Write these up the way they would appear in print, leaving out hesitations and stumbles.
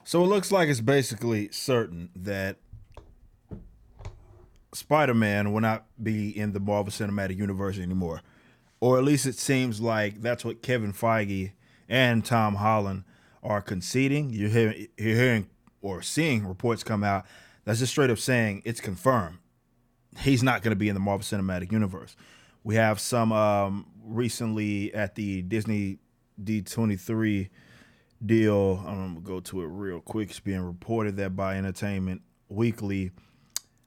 So it looks like it's basically certain that Spider-Man will not be in the Marvel Cinematic Universe anymore. Or at least it seems like that's what Kevin Feige and Tom Holland are conceding. You're hearing or seeing reports come out that's just straight up saying it's confirmed. He's not going to be in the Marvel Cinematic Universe. We have some recently at the Disney D23 deal. I'm going to go to it real quick. It's being reported that by Entertainment Weekly,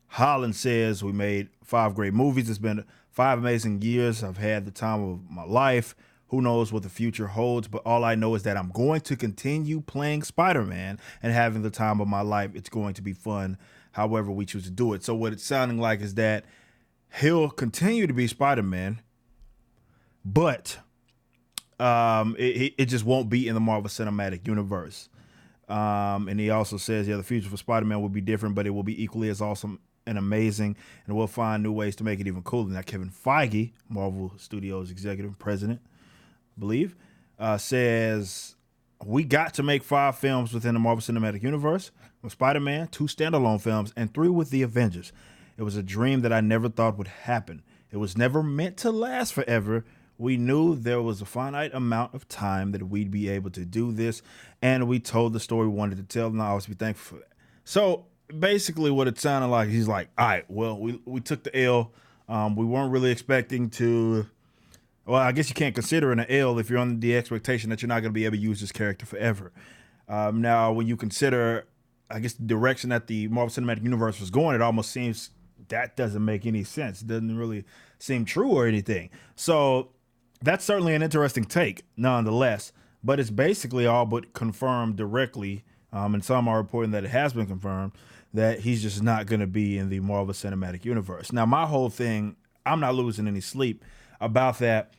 Holland says, "We made 5 great movies. It's been 5 amazing years. I've had the time of my life. Who knows what the future holds, but all I know is that I'm going to continue playing Spider-Man and having the time of my life. It's going to be fun however we choose to do it." So what it's sounding like is that he'll continue to be Spider-Man, but it just won't be in the Marvel Cinematic Universe. And he also says, yeah, the future for Spider-Man will be different, but it will be equally as awesome and amazing, and we'll find new ways to make it even cooler. Now, Kevin Feige, Marvel Studios executive president, I believe, says, "We got to make 5 films within the Marvel Cinematic Universe with Spider-Man, 2 standalone films, and 3 with the Avengers. It was a dream that I never thought would happen. It was never meant to last forever. We knew there was a finite amount of time that we'd be able to do this, and we told the story we wanted to tell, and I always be thankful for that." So basically what it sounded like, he's like, all right, well, we took the L. We weren't really expecting to, well, I guess you can't consider it an L if you're under the expectation that you're not going to be able to use this character forever. Now, when you consider, I guess, the direction that the Marvel Cinematic Universe was going, it almost seems that doesn't make any sense. It doesn't really seem true or anything. So that's certainly an interesting take, nonetheless. But it's basically all but confirmed directly, and some are reporting that it has been confirmed, that he's just not going to be in the Marvel Cinematic Universe. Now, my whole thing, I'm not losing any sleep about that,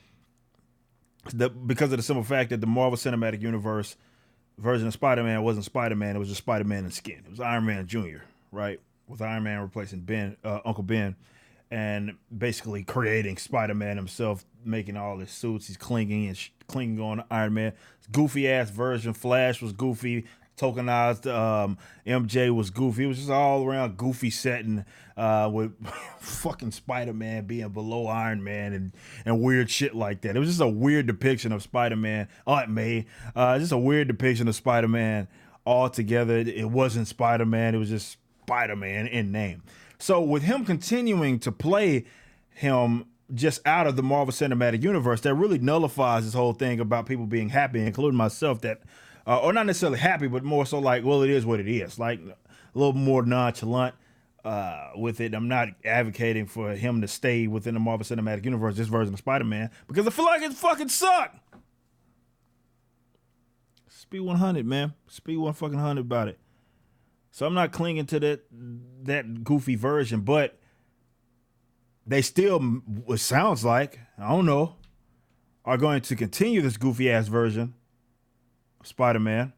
because of the simple fact that the Marvel Cinematic Universe version of Spider-Man wasn't Spider-Man. It was just Spider-Man in skin. It was Iron Man Jr., right? With Iron Man replacing Uncle Ben, and basically creating Spider-Man himself, making all his suits. He's clinging on to Iron Man. Goofy ass version. Flash was goofy. Tokenized MJ was goofy. It was just all around goofy setting, with fucking Spider-Man being below Iron Man and weird shit like that. It was just a weird depiction of Spider-Man. Aunt May, just a weird depiction of Spider-Man altogether. It wasn't Spider-Man. It was just Spider-Man in name. So with him continuing to play him just out of the Marvel Cinematic Universe, that really nullifies this whole thing about people being happy, including myself, that or not necessarily happy, but more so like, well, it is what it is. Like a little more nonchalant with it. I'm not advocating for him to stay within the Marvel Cinematic Universe, this version of Spider-Man, because I feel like it fucking sucked. Speed 100, man. Speed 100 about it. So I'm not clinging to that goofy version, but they still, it sounds like, I don't know, are going to continue this goofy ass version Spider-Man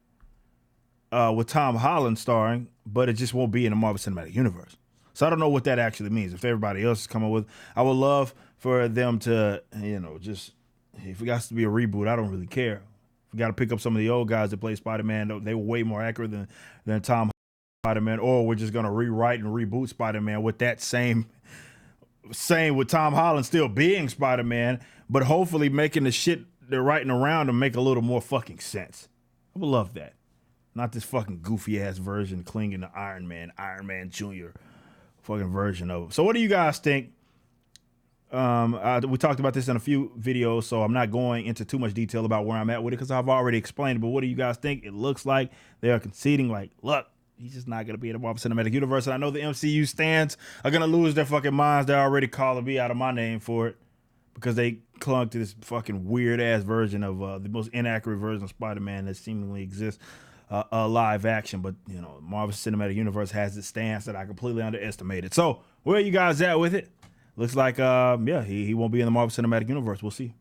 with Tom Holland starring, but it just won't be in the Marvel Cinematic Universe. So I don't know what that actually means. If everybody else is coming with, I would love for them to, just, if it has to be a reboot, I don't really care. If we got to pick up some of the old guys that play Spider-Man, they were way more accurate than Tom Spider-Man, or we're just going to rewrite and reboot Spider-Man with that same with Tom Holland still being Spider-Man, but hopefully making the shit they're writing around to make a little more fucking sense. I would love that. Not this fucking goofy ass version clinging to Iron Man Jr. fucking version of it. So what do you guys think? We talked about this in a few videos, so I'm not going into too much detail about where I'm at with it because I've already explained it. But what do you guys think? It looks like they are conceding, like, look, he's just not going to be in the Marvel Cinematic Universe. And I know the MCU stands are going to lose their fucking minds. They're already calling me out of my name for it, because they clung to this fucking weird ass version of the most inaccurate version of Spider-Man that seemingly exists, live action. But Marvel Cinematic Universe has its stance that I completely underestimated. So where are you guys at with it? Looks like he won't be in the Marvel Cinematic Universe. We'll see.